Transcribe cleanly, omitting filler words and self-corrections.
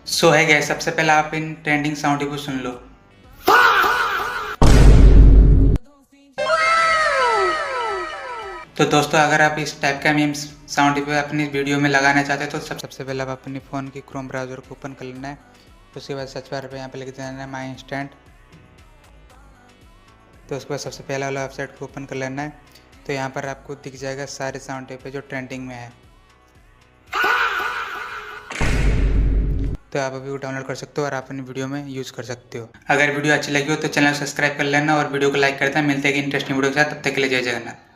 सो है गया, सबसे पहले आप इन ट्रेंडिंग साउंड को सुन लो। तो दोस्तों, अगर आप इस टाइप का मीम साउंड पे अपनी वीडियो में लगाना चाहते हैं तो सबसे पहले आप अपने फ़ोन की क्रोम ब्राउज़र को ओपन कर लेना है। उसके बाद सर्च बार पे यहाँ पे लिख देना है माई इंस्टेंट। तो उसके बाद सबसे पहला वाला वेबसाइट को ओपन कर लेना है। तो यहाँ पर आपको दिख जाएगा सारे साउंड पे जो ट्रेंडिंग में है। तो आप अभी वो डाउनलोड कर सकते हो और आप अपनी वीडियो में यूज़ कर सकते हो। अगर वीडियो अच्छी लगी हो तो चैनल सब्सक्राइब कर लेना और वीडियो को लाइक कर देना। मिलते हैं इंटरेस्टिंग वीडियो के साथ, तब तक के लिए जय जगन्नाथ।